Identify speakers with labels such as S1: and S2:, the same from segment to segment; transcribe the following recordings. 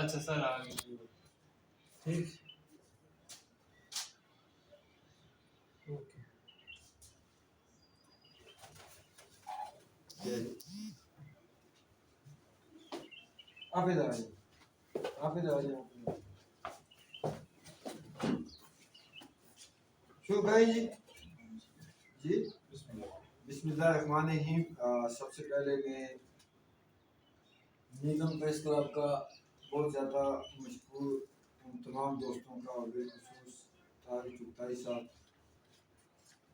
S1: اچھا سر آ گئی.
S2: ٹھیک اوکے. آپ ادھر آ جائیں, آپ ادھر آ جائیں. شروع کریں جی. جی بسم اللہ الرحمن الرحیم. سب سے پہلے میں نیلم پریس کلب کا بہت زیادہ مشکور ان تمام دوستوں کا اور بالخصوص طارق چغتائی صاحب,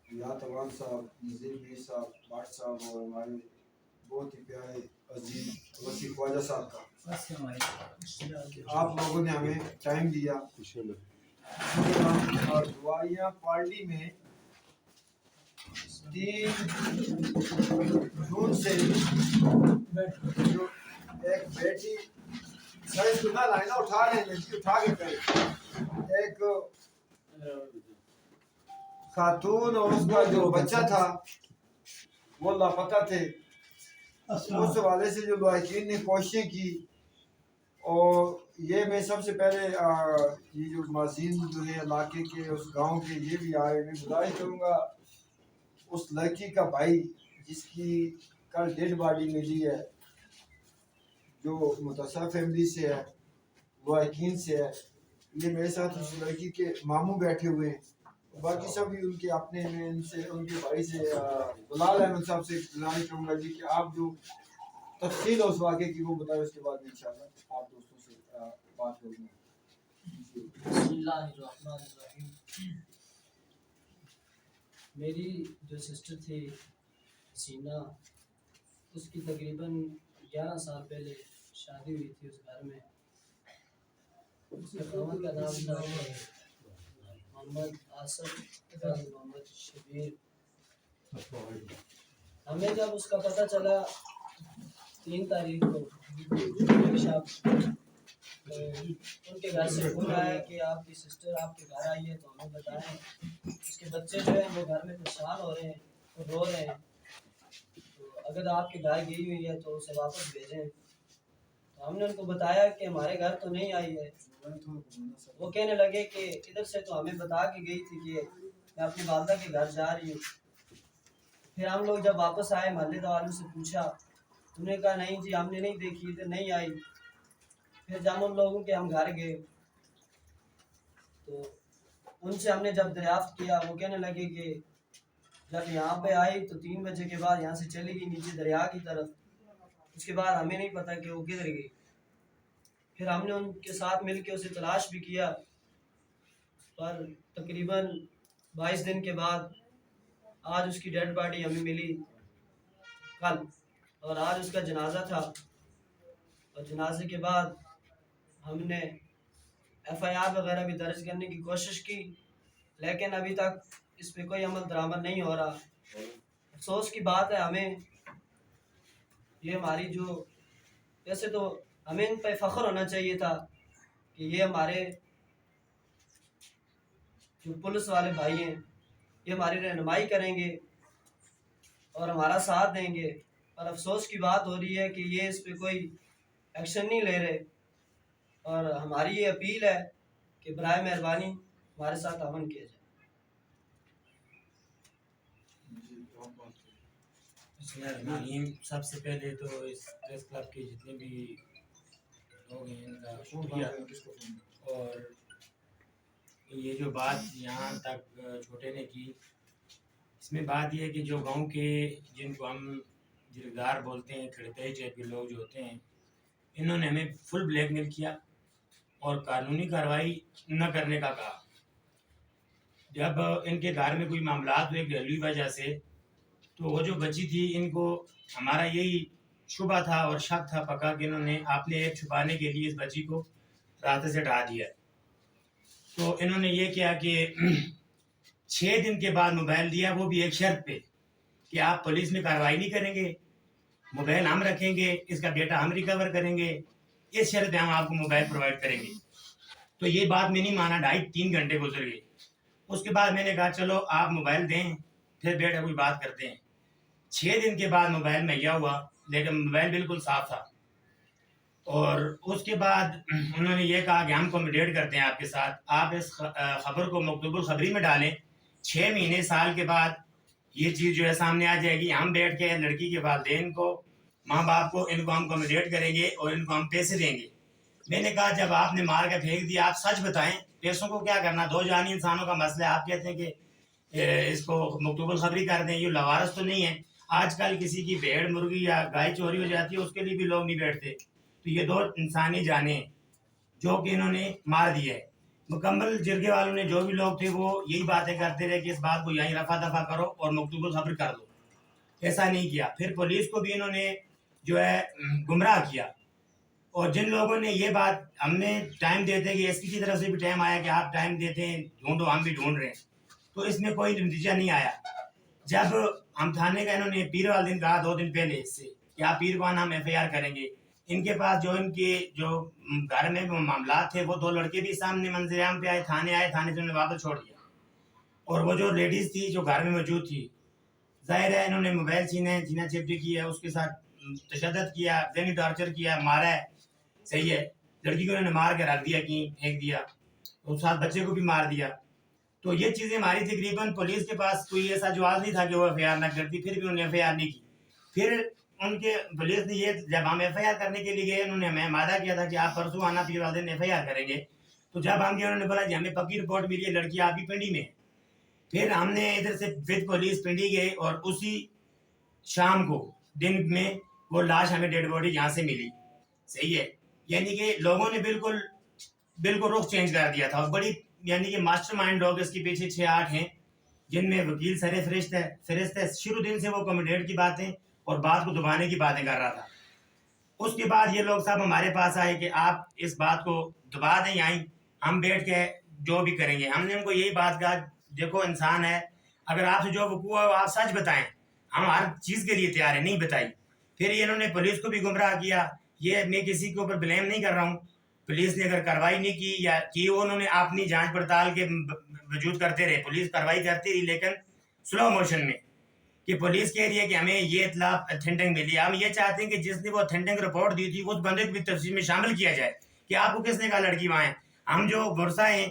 S2: ریاض اوان صاحب, نذیر میر صاحب, بٹ صاحب اور ہمارے بہت ہی پیارے عظیم وسیع خواجہ صاحب کا. آپ لوگوں نے ہمیں ٹائم دیا اور دعائیاں پارٹی میں 3 جون سے جو ایک بیٹی سائز کو نہ لائنا اٹھا رہے ہیں جی, اٹھا کے کریں. ایک خاتون اور اس کا جو بچہ تھا وہ لاپتہ تھے. اس حوالے سے جو لواحقین نے کوششیں کی, اور یہ میں سب سے پہلے یہ جو مازین جو ہے علاقے کے اس گاؤں کے یہ بھی آئے, میں گزارش کروں گا اس لڑکی کا بھائی جس کی کل ڈیڈ باڈی ملی ہے, جو متاثرہ فیملی سے ہے, لواحقین سے ہے, یہ میرے ساتھ اس لڑکی کے ماموں بیٹھے ہوئے ہیں. باقی سب بھی ان کے اپنے ہیں, ان سے ان کے بھائی سے بلال احمد صاحب سے گزارش کروں گا جی کہ آپ جو تفصیل اس واقعے کی وہ بتائیں, اس کے بعد انشاءاللہ آپ دوستوں سے بات کروں گا.
S3: بسم اللہ الرحمن الرحیم. میری جو سسٹر تھی حسینہ, اس کی تقریباً 11 سال پہلے شادی ہوئی تھی اس گھر میں. اس کے خاوند کا نام تھا محمد آصف محمد شبیر. ہمیں جب اس کا پتہ چلا 3 تاریخ کو شام ان کے گھر سے فون آیا کہ آپ کی سسٹر آپ کے گھر آئی ہے, تو ہمیں بتائیں اس کے بچے جو ہیں وہ گھر میں پریشان ہو رہے ہیں, وہ رو رہے ہیں, تو اگر آپ کے گھر گئی ہوئی ہے تو اسے واپس بھیجیں. تو ہم نے ان کو بتایا کہ ہمارے گھر تو نہیں آئی ہے. وہ کہنے لگے کہ ادھر سے تو ہمیں بتا کے گئی تھی کہ میں اپنی والدہ کے گھر جا رہی ہوں. پھر ہم لوگ جب واپس آئے محلے والوں سے پوچھا, انہوں نے کہا نہیں جی ہم نے نہیں دیکھی, ادھر نہیں آئی. پھر جب ان لوگوں کے ہم گھر گئے تو ان سے ہم نے جب دریافت کیا, وہ کہنے لگے کہ جب یہاں پہ آئی تو 3 بجے کے بعد یہاں سے چلی گئی نیچے دریا کی طرف. اس کے بعد ہمیں نہیں پتا کہ وہ کدھر گئی. پھر ہم نے ان کے ساتھ مل کے اسے تلاش بھی کیا, پر تقریباً 22 دن کے بعد آج اس کی ڈیڈ باڈی ہمیں ملی کل, اور آج اس کا جنازہ تھا. اور جنازے کے بعد ہم نے FIR وغیرہ بھی درج کرنے کی کوشش کی, لیکن ابھی تک اس پہ کوئی عمل درآمد نہیں ہو رہا. افسوس کی بات ہے, ہمیں یہ ہماری جو ویسے تو ہمیں ان پہ فخر ہونا چاہیے تھا کہ یہ ہمارے جو پولیس والے بھائی ہیں یہ ہماری رہنمائی کریں گے اور ہمارا ساتھ دیں گے, اور افسوس کی بات ہو رہی ہے کہ یہ اس پہ کوئی ایکشن نہیں لے رہے. اور ہماری یہ اپیل ہے کہ برائے مہربانی ہمارے ساتھ تعاون کیا جائے.
S4: سب سے پہلے تو اس پریس کلب کے جتنے بھی لوگ ہیں ان کا شکریہ. اور یہ جو بات یہاں تک چھوٹے نے کی, اس میں بات یہ ہے کہ جو گاؤں کے جن کو ہم جرگدار بولتے ہیں, کھڑتے ٹائپ کے لوگ جو ہوتے ہیں, انہوں نے ہمیں فل بلیک میل کیا اور قانونی کارروائی نہ کرنے کا کہا. جب ان کے گھر میں کوئی معاملات ہوئے گھریلو وجہ سے, تو وہ جو بچی تھی ان کو ہمارا یہی شبہ تھا اور شک تھا پکا کہ انہوں نے اپنے ایپ چھپانے کے لیے اس بچی کو راستے سے ڈھا دیا. تو انہوں نے یہ کیا کہ 6 دن کے بعد موبائل دیا, وہ بھی ایک شرط پہ کہ آپ پولیس میں کارروائی نہیں کریں گے, موبائل ہم رکھیں گے, اس کا ڈیٹا ہم ریکور کریں گے, اس شرط پہ ہم آپ کو موبائل پرووائڈ کریں گے. تو یہ بات میں نہیں مانا, 2.5-3 گھنٹے گزر گئے. اس کے بعد میں نے کہا چلو آپ موبائل دیں, پھر بیٹھے کوئی بات کرتے ہیں. 6 دن کے بعد موبائل مہیا ہوا, لیکن موبائل بالکل صاف تھا. اور اس کے بعد انہوں نے یہ کہا کہ ہم کومیڈیٹ کرتے ہیں آپ کے ساتھ، آپ اس خبر کو مکتوب الخبری میں ڈالیں، 6 مہینے سال کے بعد یہ چیز جو ہے سامنے آ جائے گی، ہم بیٹھ کے لڑکی کے والدین کو، ماں باپ کو، ان کو ہم کومیڈیٹ کریں گے اور ان کو ہم پیسے دیں گے۔ میں نے کہا جب آپ نے مار کے پھینک دیا، آپ سچ بتائیں، پیسوں کو کیا کرنا، 2 جانی انسانوں کا مسئلہ ہے، آپ کہتے ہیں کہ اس کو مکتوب الخبری کر دیں، یہ لوارث تو نہیں ہے۔ آج کل کسی کی بھیڑ مرغی یا گائے چوری ہو جاتی ہے، اس کے لیے بھی لوگ نہیں بیٹھتے، تو یہ 2 انسانی جانیں ہیں جو کہ انہوں نے مار دیا ہے۔ مکمل جرگے والوں نے جو بھی لوگ تھے وہ یہی باتیں کرتے رہے کہ اس بات کو یہیں رفع دفع کرو اور مکتوب الخبر کر دو، ایسا نہیں کیا۔ پھر پولیس کو بھی انہوں نے جو ہے گمراہ کیا، اور جن لوگوں نے یہ بات، ہم نے ٹائم دیتے کہ ایس پی کی طرف سے بھی ٹائم آیا کہ آپ ٹائم دیتے ہیں، ڈھونڈو، ہم بھی ڈھونڈ رہے ہیں، تو اس میں کوئی نتیجہ نہیں آیا۔ جب ہم تھانے کا، انہوں نے پیر والے دن کہا 2 دن پہلے اس سے کہ آپ پیر کو آنا، ہم ایف آئی آر کریں گے۔ ان کے پاس جو ان کے جو گھر میں معاملات تھے، وہ 2 لڑکے بھی سامنے منظر عام پہ آئے، تھانے سے انہوں نے واپس چھوڑ دیا، اور وہ جو لیڈیز تھی جو گھر میں موجود تھی، ظاہر ہے انہوں نے موبائل سینہ چپٹی کی ہے، اس کے ساتھ تشدد کیا، ذہنی ٹارچر کیا، مارا ہے، صحیح ہے، لڑکی کو انہوں نے مار کے رکھ دیا، پھینک دیا، اور ساتھ بچے کو بھی مار دیا۔ تو یہ چیزیں ہماری تقریباً پولیس کے پاس کوئی ایسا جواز نہیں تھا کہ وہ ایف آئی آر نہ کرتی، پھر بھی انہوں نے ایف آئی آر نہیں کی۔ پھر ان کے پولیس نے یہ، جب ہم ایف آئی آر کرنے کے لیے گئے، انہوں نے ہمیں وعدہ کیا تھا کہ آپ پرسوں آنا، پھر والے دن ایف آئی آر کریں گے۔ تو جب ہم گئے، انہوں نے بولا کہ ہمیں پکی رپورٹ ملی ہے، لڑکی آپ کی پنڈی میں ہے۔ پھر ہم نے ادھر سے ود پولیس پنڈی گئے، اور اسی شام کو، دن میں، وہ لاش ہمیں ڈیڈ باڈی یہاں سے ملی، صحیح ہے۔ یعنی کہ لوگوں نے بالکل رخ چینج کر دیا تھا، اور بڑی، یعنی کہ ماسٹر مائنڈ لوگ اس کے پیچھے 6-8 ہیں، جن میں وکیل سر فہرست ہے۔ شروع دن سے وہ کومیڈیٹ کی باتیں اور بات کو دبانے کی باتیں کر رہا تھا۔ اس کے بعد یہ لوگ سب ہمارے پاس آئے کہ آپ اس بات کو دبا دیں، یہیں ہم بیٹھ کے جو بھی کریں گے۔ ہم نے ان کو یہی بات کہا، دیکھو انسان ہے، اگر آپ سے جو وقوع ہو آپ سچ بتائیں، ہم ہر چیز کے لیے تیار ہیں، نہیں بتائی۔ پھر یہ انہوں نے پولیس کو بھی گمراہ کیا۔ یہ میں کسی کے اوپر بلیم نہیں کر رہا ہوں، پولیس نے اگر کارروائی نہیں کی یا کی، انہوں نے اپنی جانچ پڑتال کے وجود کرتے رہے، پولیس کارروائی کرتی رہی، لیکن سلو موشن میں، کہ پولیس کہہ رہی ہے کہ ہمیں یہ اطلاع اتھینٹک ملی۔ ہم یہ چاہتے ہیں کہ جس نے وہ اتھینٹک رپورٹ دی تھی، اس بندے کو بھی تفصیل میں شامل کیا جائے کہ آپ کو کس نے کہا لڑکی وہاں ہے۔ ہم جو ورثہ ہیں،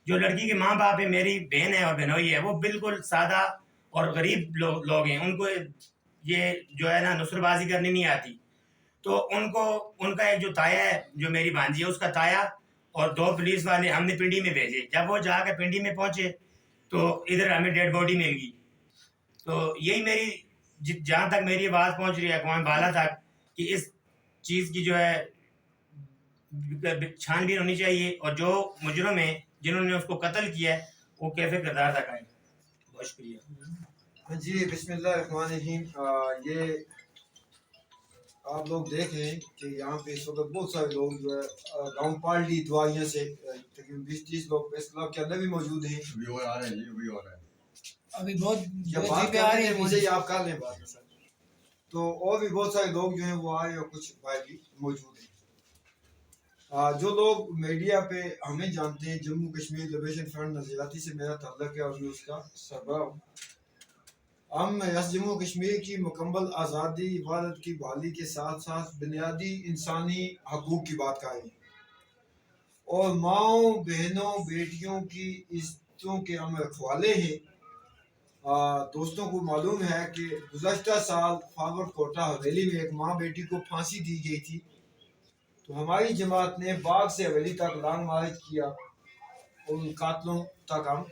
S4: جو لڑکی کے ماں باپ ہیں، میری بہن ہے اور بہنوئی ہے، وہ بالکل سادہ اور غریب لوگ ہیں، ان کو یہ جو ہے نا نسر بازی کرنی نہیں آتی۔ تو ان کو، ان کا ایک جو تایا ہے، جو میری بھانجی ہے، اس کا تایا اور 2 پولیس والے ہم نے پنڈی میں بھیجے۔ جب وہ جا کے پنڈی میں پہنچے تو ادھر ہمیں ڈیڈ باڈی مل گئی۔ تو یہی میری، جہاں تک میری آواز پہنچ رہی ہے اقوام بالا تک، کہ اس چیز کی جو ہے چھان بین ہونی چاہیے، اور جو مجرم ہیں جنہوں نے اس کو قتل کیا ہے وہ کیفے کردار تک آئیں۔ بہت شکریہ۔
S2: جی بسم اللہ الرحمن الرحیم۔ یہ آپ لوگ دیکھیں کہ یہاں پہ اس وقت بہت سارے لوگ جو ہے گاؤں پارلی دعائیاں سے تقریباً 20-30 لوگ پریس کلب کے اندر بھی موجود ہیں۔
S3: ابھی بہت
S2: جب بات کر رہے ہیں مجھے آپ کر لیں بات سر، تو اور بھی بہت سارے لوگ جو ہیں وہ آئے اور کچھ بھائی بھی موجود ہیں۔ جو لوگ میڈیا پہ ہمیں جانتے ہیں، جموں کشمیر لبریشن فرنٹ نظریاتی سے میرا تعلق ہے اور میں اس کا سربراہ ہوں۔ ہم جموں کشمیر کی مکمل آزادی، عبادت کی بحالی کے ساتھ ساتھ بنیادی انسانی حقوق کی بات کریں، اور ماؤں، بہنوں، بیٹیوں کی عزتوں کے ہم رکھوالے ہیں۔ دوستوں کو معلوم ہے کہ گزشتہ سال فاورڈ کوٹہ حویلی میں ایک ماں بیٹی کو پھانسی دی گئی تھی، تو ہماری جماعت نے باغ سے حویلی تک لانگ مارچ کیا، ان قاتلوں تک ہم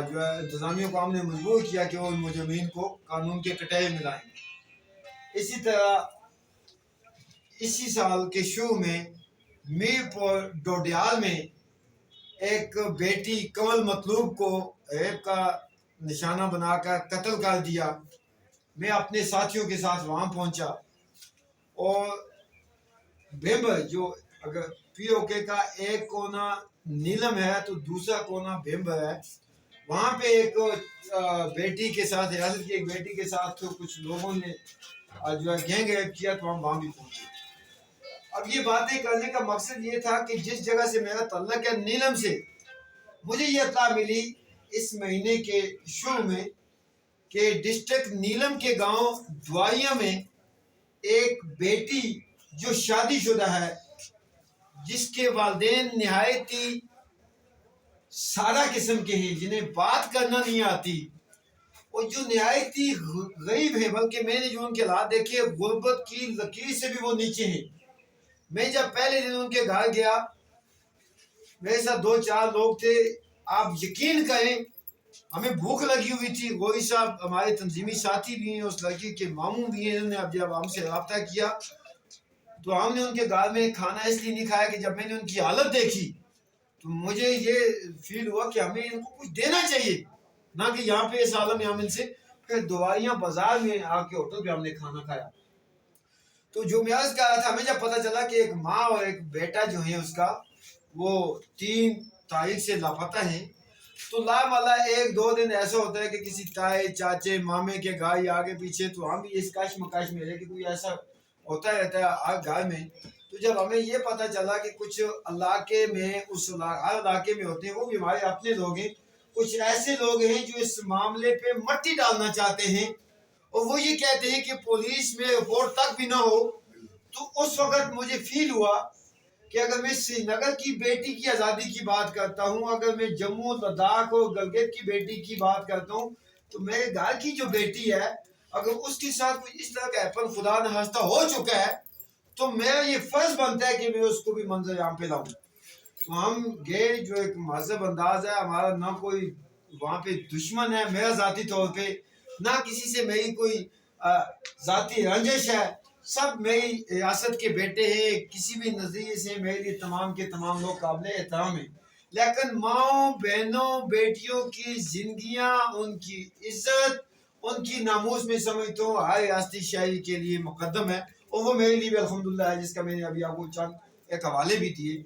S2: جو ہے انتظامیہ کو ہم نے مجبور کیا کہ وہ ان مجرمین کو قانون کے کٹہرے میں لائیں۔ اسی طرح اسی سال کے شروع میں میر پور ڈوڈیال میں ایک بیٹی کمل مطلوب کو ریپ کا نشانہ بنا کر قتل کر دیا۔ میں اپنے ساتھیوں کے ساتھ وہاں پہنچا، اور بھیمبر، جو اگر پی او کے کا ایک کونا نیلم ہے تو دوسرا کونا بھیمبر ہے، وہاں پہ ایک بیٹی کے ساتھ، ریاست کی ایک بیٹی کے ساتھ کچھ لوگوں نے جو ہے گینگ ریپ کیا، تو ہم وہاں بھی پہنچے۔ اب یہ باتیں کرنے کا مقصد یہ تھا کہ جس جگہ سے میرا تعلق ہے، نیلم سے، مجھے یہ اطلاع ملی اس مہینے کے شروع میں کہ ڈسٹرکٹ نیلم کے گاؤں دعائیہ میں ایک بیٹی جو شادی شدہ ہے، جس کے والدین نہایت ہی سادہ قسم کے ہیں، جنہیں بات کرنا نہیں آتی، اور جو نہایت ہی غریب ہے، بلکہ میں نے جو ان کے حالات دیکھے غربت کی لکیر سے بھی وہ نیچے ہیں۔ میں جب پہلے دن ان کے گھر گیا، میرے ساتھ 2-4 لوگ تھے، آپ یقین کریں ہمیں بھوک لگی ہوئی تھی۔ گوئی صاحب ہمارے تنظیمی ساتھی بھی ہیں، اس لڑکی کے ماموں بھی ہیں، انہوں نے اب جب ہم سے رابطہ کیا تو ہم نے ان کے گھر میں کھانا اس لیے نہیں کھایا کہ جب میں نے ان کی حالت دیکھی تو مجھے یہ فیل ہوا کہ ہمیں ان کو کچھ دینا چاہیے، نہ کہ یہاں پہ اس عالم میں ہم ان سے پھر دوائیاں بازار میں آ کے ہوٹل پہ ہم نے کھانا کھایا۔ تو جو میں عرض کر رہا تھا، ہمیں جب پتہ چلا کہ ایک ماں اور ایک بیٹا جو ہے اس کا وہ 3 تاریخ سے لاپتہ ہیں، تو لامالہ 1-2 دن ایسا ہوتا ہے کہ کسی تائے چاچے مامے کے گھر یا آگے پیچھے، تو ہم بھی اس کش مکش میں رہے کہ کوئی ایسا ہوتا رہتا ہے ہر گھر میں۔ تو جب ہمیں یہ پتہ چلا کہ کچھ علاقے میں ہر علاقے میں ہوتے ہیں، وہ بھی ہمارے اپنے لوگ ہیں، کچھ ایسے لوگ ہیں جو اس معاملے پہ مٹی ڈالنا چاہتے ہیں، اور وہ یہ کہتے ہیں کہ پولیس میں رپورٹ تک بھی نہ ہو۔ تو اس وقت مجھے فیل ہوا کہ اگر میں سری نگر کی بیٹی کی آزادی کی بات کرتا ہوں، اگر میں جموں لداخ اور گلگت کی بیٹی کی بات کرتا ہوں، تو میرے گھر کی جو بیٹی ہے اگر اس کے ساتھ کوئی اس طرح کا ایپل خدا نخواستہ ہو چکا ہے تو میرا یہ فرض بنتا ہے کہ میں اس کو بھی منظر عام پہ لاؤں۔ تو ہم گئے، جو ایک مہذب انداز ہے ہمارا، نہ کوئی وہاں پہ دشمن ہے میرا ذاتی طور پہ، نہ کسی سے میری کوئی ذاتی رنجش ہے، سب میری ریاست کے بیٹے ہیں، کسی بھی نظریے سے میرے لیے تمام کے تمام لوگ قابل احترام ہیں۔ لیکن ماؤں بہنوں بیٹیوں کی زندگیاں، ان کی عزت، ان کی ناموس میں سمجھتا ہوں ہر ریاستی شہری کے لیے مقدم ہے، اور وہ میرے لیے بھی الحمدللہ ہے، جس کا میں نے ابھی آپ کو چند ایک حوالے بھی دیے۔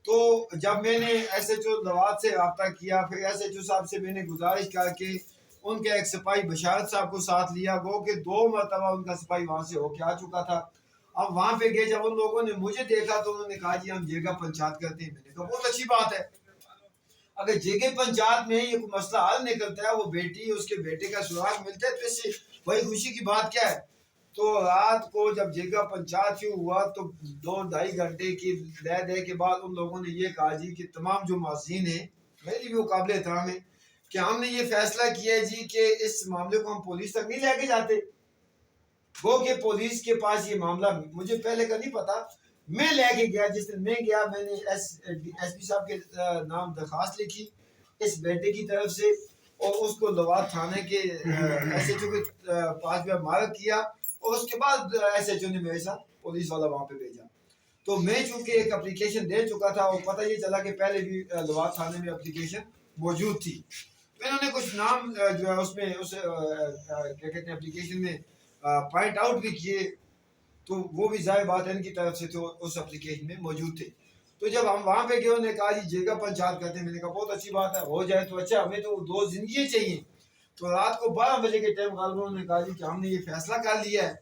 S2: تو جب میں نے ایس ایچ او لواد سے رابطہ کیا، پھر ایس ایچ او صاحب سے میں نے گزارش کر کے ان کے ایک سپاہی بشارت صاحب کو ساتھ لیا، گو کہ 2 مرتبہ ان کا سپاہی وہاں سے ہو کے آ چکا تھا۔ اب وہاں پہ گئے، جب ان لوگوں نے مجھے دیکھا تو انہوں نے کہا جی ہم جیگا پنچایت کرتے ہیں۔ میں نے کہا بہت اچھی بات ہے، اگر جیگے پنچایت میں یہ کوئی مسئلہ حل نکلتا ہے، وہ بیٹی اس کے بیٹے کا سراغ ملتا ہے، تو اس سے بڑی خوشی کی بات کیا ہے۔ تو رات کو جب جیگا پنچایت شروع ہوا تو 2-2.5 گھنٹے کی لے دے کے بعد ان لوگوں نے یہ کہا جی کہ تمام جو معززین ہیں، میرے لیے بھی وہ قابل احترام ہے، کہ ہم نے یہ فیصلہ کیا ہے جی کہ اس معاملے کو ہم پولیس تک نہیں لے کے جاتے۔ وہ کہ پولیس کے پاس یہ معاملہ مجھے پہلے کا نہیں پتا، میں لے کے گیا، جس دن میں گیا میں نے ایس پی صاحب کے نام درخواست لکھی اس بیٹے کی طرف سے، اور اس کو لواد تھانے کے ایس ایچ او کے پاس بھی مارک کیا، اور اس کے بعد ایس ایچ او نے میرے ساتھ پولیس والا وہاں پہ بھیجا۔ تو میں چونکہ ایک اپلیکیشن دے چکا تھا، اور پتہ یہ چلا کہ پہلے بھی لواد تھانے میں اپلیکیشن موجود تھی، تو انہوں نے کچھ نام جو ہے اس میں اس کیا کہتے ہیں اپلیکیشن میں پوائنٹ آؤٹ بھی کیے، تو وہ بھی ظاہر بات ہے ان کی طرف سے تو اس اپلیکیشن میں موجود تھے۔ تو جب ہم وہاں پہ گئے، انہوں نے کہا جی جیگا پنچایت کرتے ہیں۔ میں نے کہا بہت اچھی بات ہے، ہو جائے تو اچھا، ہمیں تو 2 زندگیاں چاہیے۔ تو رات کو 12 بجے کے ٹائم غالباً انہوں نے کہا جی کہ ہم نے یہ فیصلہ کر لیا ہے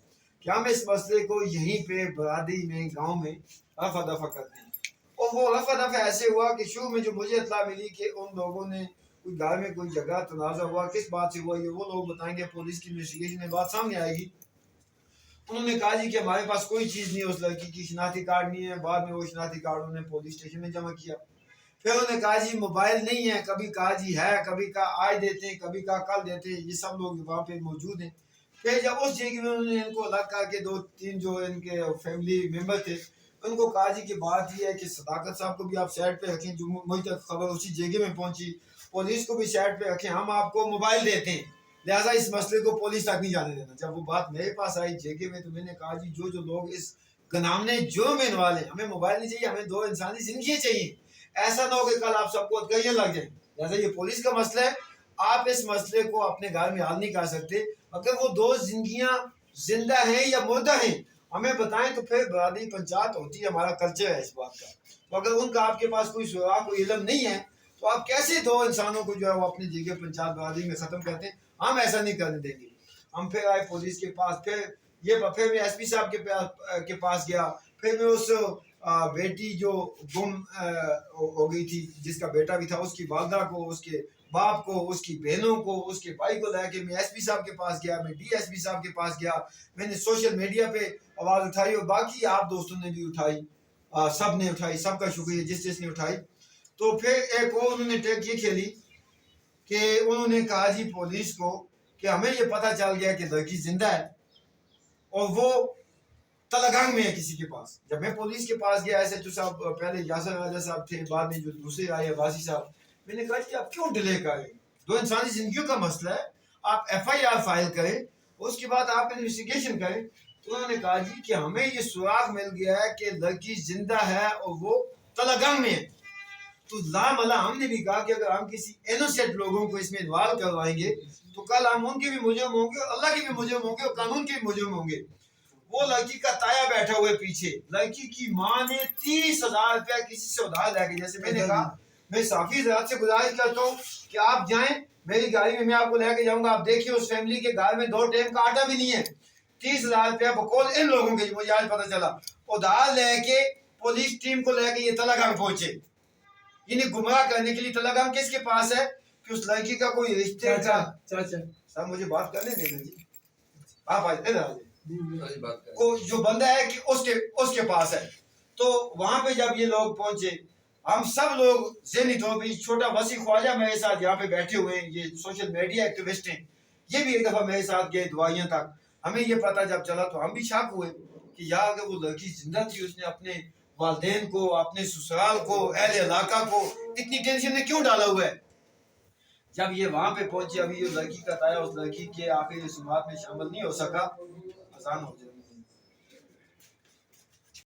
S2: کہ ہم اس مسئلے کو یہیں پہ برادری میں گاؤں میں رفع دفع کرتے ہیں۔ اور وہ رفع دفع ایسے ہوا کہ شروع میں جو مجھے اطلاع ملی کہ ان لوگوں نے کوئی گھر میں کوئی جھگڑا تنازع ہوا، کس بات سے ہوا یہ وہ لوگ بتائیں گے، پولیس کی انویسٹیگیشن میں بات سامنے آئے گی۔ انہوں نے کہا جی کہ ہمارے پاس کوئی چیز نہیں ہے، اس لڑکی کی شناختی کارڈ نہیں ہے۔ بعد میں وہ شناختی کارڈ انہوں نے پولیس اسٹیشن میں جمع کیا۔ پھر انہوں نے کہا جی موبائل نہیں ہے، کبھی کہا جی ہے، کبھی کہا آج دیتے ہیں، کبھی کہا کل دیتے ہیں، یہ سب لوگ وہاں پہ موجود ہیں۔ پھر جب اس جگہ میں انہوں نے ان کو الگ کر کے 2-3 جو ان کے فیملی ممبر تھے ان کو کہا جی کہ بات یہ ہے کہ صداقت صاحب کو بھی آپ سائڈ پہ رکھیں، جو مجھ تک خبر اسی جگہ میں پہنچی، پولیس کو بھی سائڈ پہ رکھیں، ہم آپ کو موبائل دیتے ہیں، لہٰذا اس مسئلے کو پولیس تک نہیں جانے دینا۔ جب وہ بات میرے پاس آئی جیگے میں تو میں نے کہا جی جو لوگ اس گنامنے جرم میں انوالو ہیں، ہمیں موبائل نہیں چاہیے، ہمیں 2 انسانی زندگیاں چاہیے۔ ایسا نہ ہو کہ کل آپ سب کو اتکیاں لگ جائیں، لہٰذا یہ پولیس کا مسئلہ ہے، آپ اس مسئلے کو اپنے گھر میں حل نہیں کر سکتے، اگر وہ 2 زندگیاں زندہ ہیں یا مردہ ہیں ہمیں بتائیں، تو پھر برادری پنچایت ہوتی ہے، ہمارا کلچر ہے اس بات کا۔ تو اگر ان کا آپ کے پاس کوئی سراغ کوئی علم نہیں ہے تو آپ کیسے 2 انسانوں کو جو ہے وہ اپنی جگہ پنچایت برادری میں ختم کرتے ہیں؟ ہم ایسا نہیں کرنے دیں گے۔ ہم پھر آئے پولیس کے پاس، پھر میں ایس پی صاحب کے پاس گیا، پھر میں اس بیٹی جو گم ہو گئی تھی جس کا بیٹا بھی تھا، اس کی والدہ کو، اس کے باپ کو, اس کی بہنوں کو, اس کے بھائی کو لے کے میں ایس پی صاحب کے پاس گیا, میں ڈی ایس پی صاحب کے پاس گیا, میں نے سوشل میڈیا پہ آواز اٹھائی اور باقی آپ دوستوں نے بھی اٹھائی, سب نے اٹھائی, سب کا شکریہ جس نے اٹھائی. تو پھر ایک اور انہوں نے ٹیک یہ کھیلی کہ انہوں نے کہا جی پولیس کو کہ ہمیں یہ پتہ چل گیا کہ لڑکی زندہ ہے اور وہ تلگنگ میں ہے کسی کے پاس. جب میں پولیس کے پاس گیا, ایسے تو صاحب پہلے یاسر راجہ صاحب تھے, بعد میں جو دوسرے آئے عباسی صاحب, میں نے کہا کہ آپ کیوں ڈیلے کریں, دو انسانی زندگیوں کا مسئلہ ہے, آپ ایف آئی آر فائل کریں, اس کے بعد آپ انویسٹیگیشن کریں. تو انہوں نے کہا جی کہ ہمیں یہ سراغ مل گیا ہے کہ لڑکی زندہ ہے اور وہ تلگنگ میں ہے. تو لاملا ہم نے بھی کہا کہ اگر ہم کسی انوسینٹ لوگوں کو اس میں انوالو کروائیں گے تو کل ہم ان کے بھی مجرم ہوں گے, اور اللہ کے بھی مجرم ہوں گے, اور قانون کے بھی مجرم ہوں گے. وہ لڑکی کا تایا بیٹھا ہوئے پیچھے, لڑکی کی ماں نے 30,000 روپیہ کسی سے ادھار لے کے, جیسے میں نے کہا میں صافی حضرات سے گزارش کرتا ہوں کہ آپ جائیں میری گاڑی میں آپ کو لے کے جاؤں گا, آپ دیکھیے اس فیملی کے گھر میں 2 ٹائم کا آٹا بھی نہیں ہے. 30,000 روپیہ بقول ان لوگوں کے, مجھے آج پتہ چلا, ادھار لے کے پولیس ٹیم کو لے کے یہ تلگنگ پہنچے. انہیں گمراہ کرنے کے لیے. تلگنگ کس کے پاس ہے کہ اس لڑکی کا کوئی رشتے کا, صاحب مجھے بات کرنے دیں جی, آپ ادھر آ جائیں, کو جو بندہ ہے کہ اس کے پاس ہے. تو وہاں پہ جب یہ لوگ پہنچے, ہم سب لوگ ذہنی طور پہ, چھوٹا وسیع خواجہ میرے ساتھ یہاں پہ بیٹھے ہوئے ہیں, یہ سوشل میڈیا ایکٹیوسٹ ہیں, یہ بھی ایک دفعہ میرے ساتھ گئے دعائیاں تک. ہمیں یہ پتہ جب چلا تو ہم بھی شاک ہوئے کہ یار اگر وہ لڑکی زندہ تھی, اس نے اپنے والدین کو, اپنے سسرال کو, اہل علاقہ کو اتنی ٹینشن میں کیوں ڈالا ہوا ہے. جب یہ وہاں پہ پہنچے, ابھی یہ لڑکی کا تایا اس لڑکی کے آخری رسومات میں شامل نہیں ہو سکا, اذان ہو جائے.